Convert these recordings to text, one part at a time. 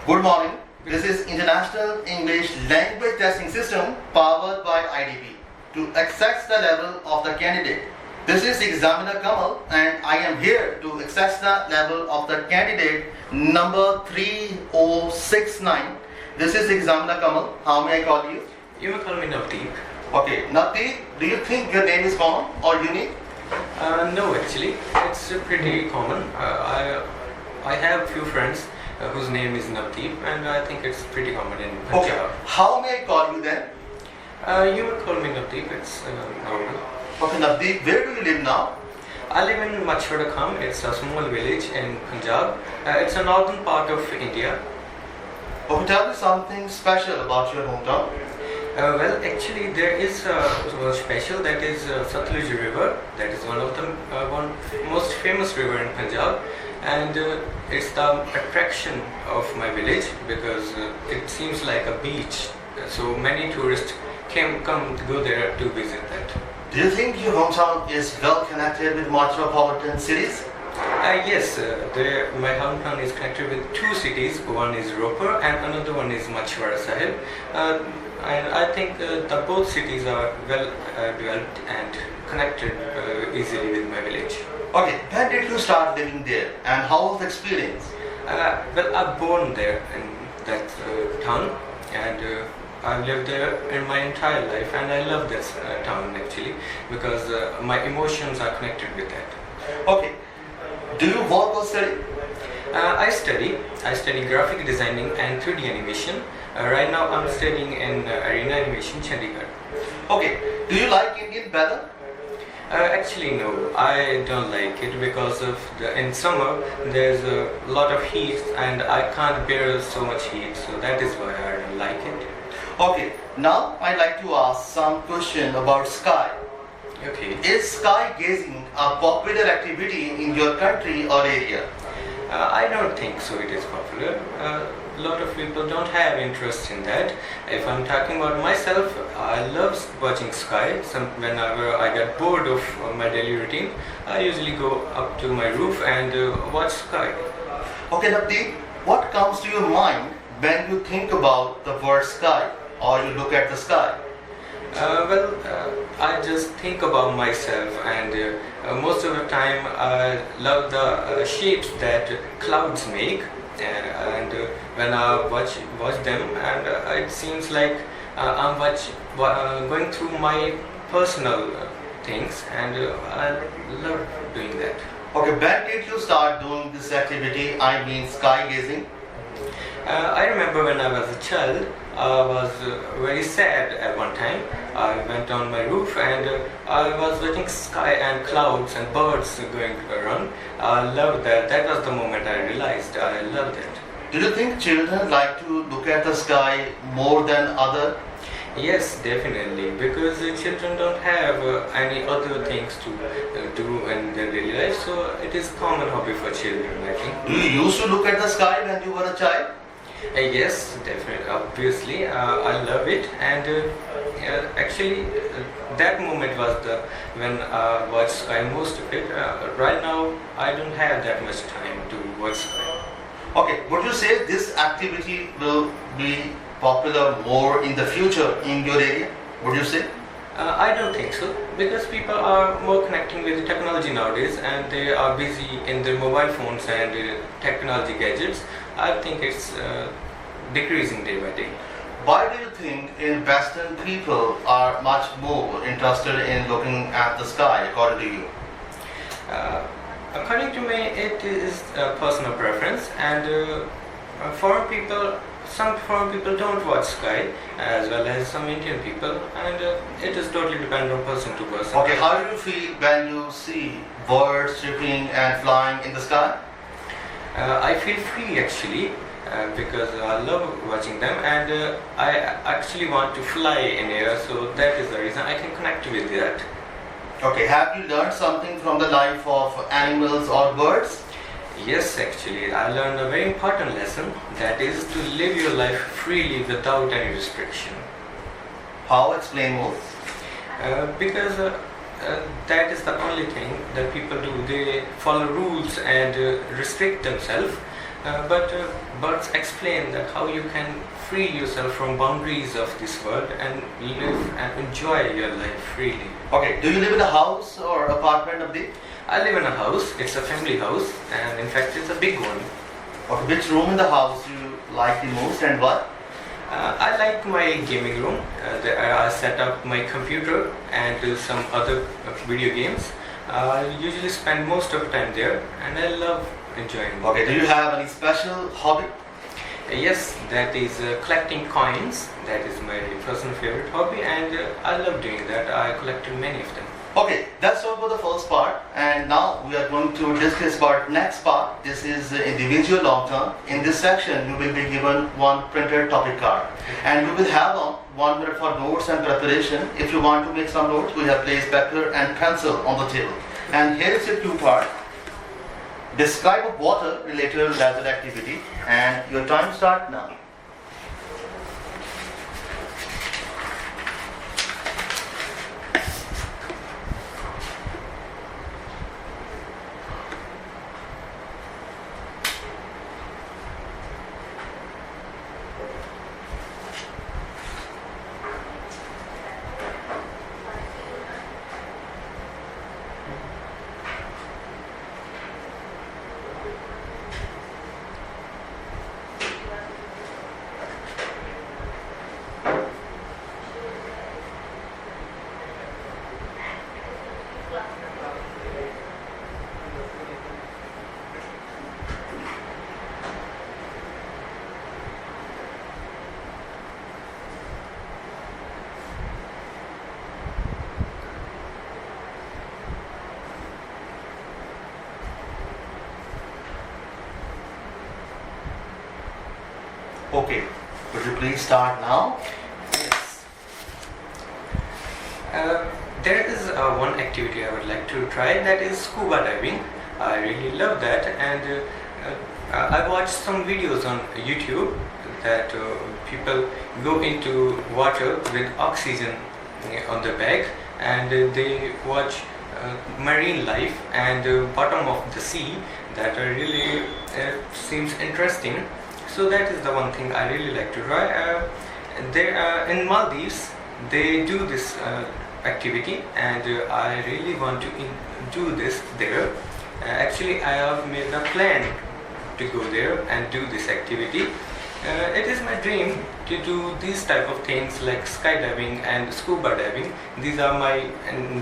Good morning. This is International English Language Testing System powered by IDP to assess the level of the candidate. This is Examiner Kamal and I am here to assess the level of the candidate number 3069. This is Examiner Kamal. How may I call you? You may call me Navdeep. Okay, Navdeep, do you think your name is common or unique? No, actually, it's pretty common. I have few friends whose name is Navdeep, and I think it's pretty common in Punjab. Okay, how may I call you then? You may call me Navdeep. It's normal. Okay, Navdeep, where do you live now? I live in Machhadakam. It's a small village in Punjab. It's a northern part of India. Okay, tell me something special about your hometown. Well, actually, there is one special, that is Satluj River. That is one of the most famous river in Punjab, and it's the attraction of my village because it seems like a beach. So many tourists come to go there to visit that. Do you think your hometown is well connected with metropolitan cities? Yes, my hometown is connected with two cities. One is Ropar and another one is Machwara Sahib. And I think both cities are well developed and connected easily with my village. Okay, when did you start living there and how was the experience? Well, I'm born there in that town, and I've lived there in my entire life, and I love this town actually because my emotions are connected with that. Okay, do you work or study? I study graphic designing and 3D animation. Right now I'm studying in Arena Animation, Chandigarh. Okay, do you like Indian weather? Actually no, I don't like it because in summer there's a lot of heat and I can't bear so much heat, so that is why I don't like it. Okay, now I'd like to ask some question about sky. Okay. Is sky gazing a popular activity in your country or area? I don't think so it is popular. A lot of people don't have interest in that. If I'm talking about myself, I love watching sky. Whenever I get bored of my daily routine, I usually go up to my roof and watch sky. Okay, Navdeep, what comes to your mind when you think about the word sky or you look at the sky? I just think about myself, and most of the time I love the shapes that clouds make, and when I watch them, and it seems like I'm going through my personal things, and I love doing that. Okay, when did you start doing this activity, I mean sky gazing? I remember when I was a child, I was very sad at one time. I went on my roof and I was watching sky and clouds and birds going around. I loved that. That was the moment I realized I loved it. Do you think children like to look at the sky more than other? Yes, definitely, because children don't have any other things to do in their daily life, so it is common hobby for children, I think. Do you used to look at the sky when you were a child? Yes, definitely. Obviously, I love it, and actually, that moment was when I watched sky most of it. Right now, I don't have that much time to watch sky. Okay, would you say this activity will be popular more in the future in your area? Would you say? I don't think so, because people are more connecting with technology nowadays and they are busy in their mobile phones and technology gadgets. I think it's decreasing day by day. Why do you think in Western people are much more interested in looking at the sky according to you? According to me, it is a personal preference, and some foreign people don't watch sky as well as some Indian people, and it is totally dependent on person to person. Okay, how do you feel when you see birds chirping and flying in the sky? I feel free actually because I love watching them, and I actually want to fly in air, so that is the reason I can connect with that. Okay, have you learned something from the life of animals or birds? Yes, actually, I learned a very important lesson, that is to live your life freely without any restriction. How? Explain more. Because that is the only thing that people do. They follow rules and restrict themselves But birds explain that how you can free yourself from boundaries of this world and live and enjoy your life freely. Okay, do you live in a house or apartment, Navdeep? I live in a house. It's a family house, and in fact, it's a big one. Okay, which room in the house you like the most and what? I like my gaming room. There I set up my computer and do some other video games. I usually spend most of the time there, and I love enjoying. Okay, do you have any special hobby? Yes, that is collecting coins. That is my personal favorite hobby, and I love doing that. I collected many of them. Okay, that's all for the first part, and now we are going to discuss about next part. This is individual long term. In this section, you will be given one printed topic card, and you will have 1 minute for notes and preparation. If you want to make some notes, we have placed paper and pencil on the table. And here is your cue part. Describe a water-related leisure activity, and your time starts now. Okay, could you please start now? Yes. There is one activity I would like to try, that is scuba diving. I really love that, and I watched some videos on YouTube that people go into water with oxygen on the back, and they watch marine life and bottom of the sea. That really seems interesting. So that is the one thing I really like to try. In Maldives, they do this activity, and I really want to do this there. Actually, I have made a plan to go there and do this activity. It is my dream to do these type of things like skydiving and scuba diving. These are my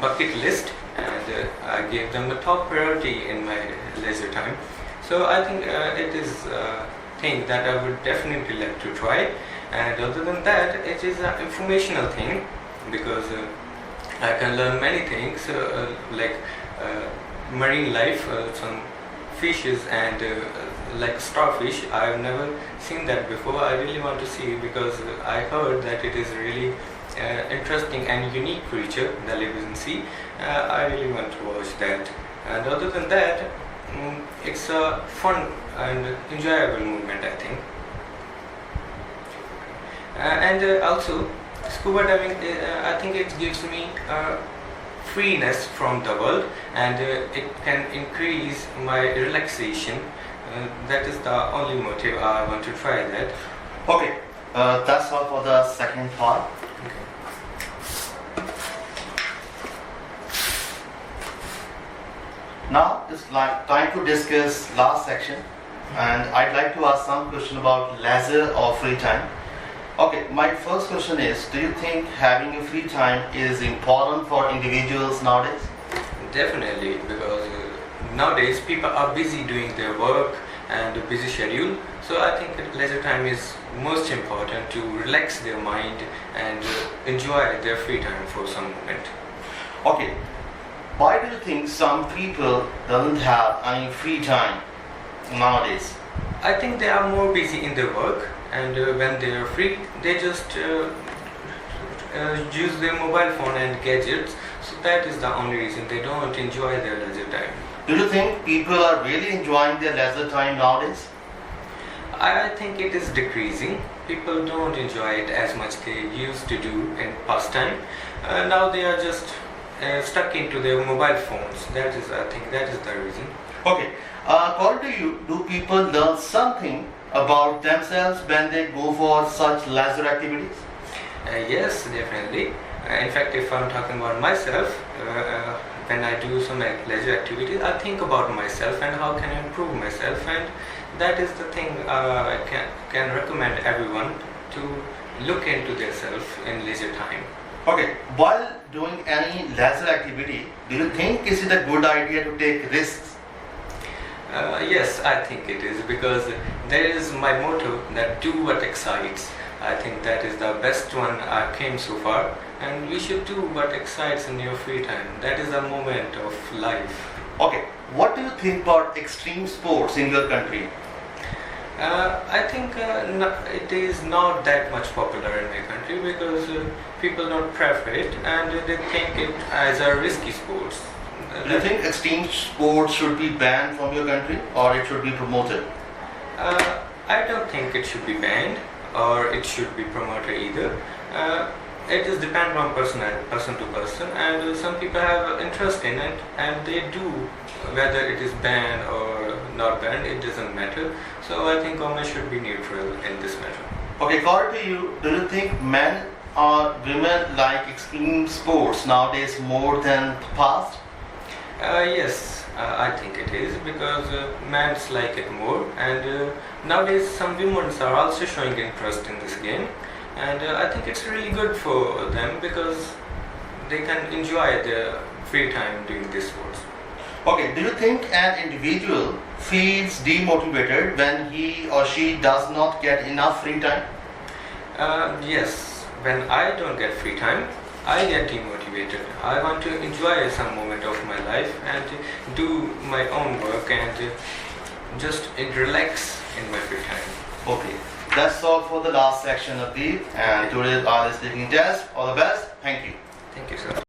bucket list, and I gave them the top priority in my leisure time. So I think it is thing that I would definitely like to try. And other than that, it is an informational thing, because I can learn many things like marine life, some fishes, and like starfish. I have never seen that before. I really want to see, because I heard that it is really interesting and unique creature that lives in sea. I really want to watch that. And other than that, it's a fun and enjoyable movement, I think. And also, scuba diving, I think it gives me freeness from the world, and it can increase my relaxation. That is the only motive I want to try that. Okay, that's all for the second part. Now it's like time to discuss last section, and I'd like to ask some question about leisure or free time. Okay, my first question is, do you think having a free time is important for individuals nowadays? Definitely, because nowadays people are busy doing their work and a busy schedule. So I think that leisure time is most important to relax their mind and enjoy their free time for some moment. Okay, why do you think some people doesn't have any free time nowadays? I think they are more busy in their work, and when they are free, they just use their mobile phone and gadgets. So that is the only reason they don't enjoy their leisure time. Do you think people are really enjoying their leisure time nowadays? I think it is decreasing. People don't enjoy it as much they used to do in past time. Now they are just stuck into their mobile phones. That is, I think, that is the reason. Okay, according to you, do people learn something about themselves when they go for such leisure activities? Yes, definitely. In fact, if I'm talking about myself, when I do some leisure activities, I think about myself and how can I improve myself, and that is the thing I can recommend everyone to look into themselves in leisure time. Okay, while doing any leisure activity, do you think is it a good idea to take risks? Yes, I think it is, because there is my motto that do what excites. I think that is the best one I came so far, and you should do what excites in your free time. That is a moment of life. Okay, what do you think about extreme sports in your country? I think it is not that much popular in my country, because people don't prefer it and they think it as a risky sports. Do you think extreme sports should be banned from your country or it should be promoted? I don't think it should be banned or it should be promoted either. It is depend on person to person, and some people have interest in it and they do. Whether it is banned or not banned, it doesn't matter. So I think government should be neutral in this matter. Okay, according to you, do you think men or women like extreme sports nowadays more than the past? Yes, I think it is, because men like it more, and nowadays some women are also showing interest in this game, and I think it's really good for them because they can enjoy their free time doing this sports. Okay, do you think an individual feels demotivated when he or she does not get enough free time? Yes, when I don't get free time, I get demotivated. I want to enjoy some moment of my life and do my own work and just relax in my free time. Okay, that's all for the last section of the and today's speaking test. All the best. Thank you. Thank you, sir.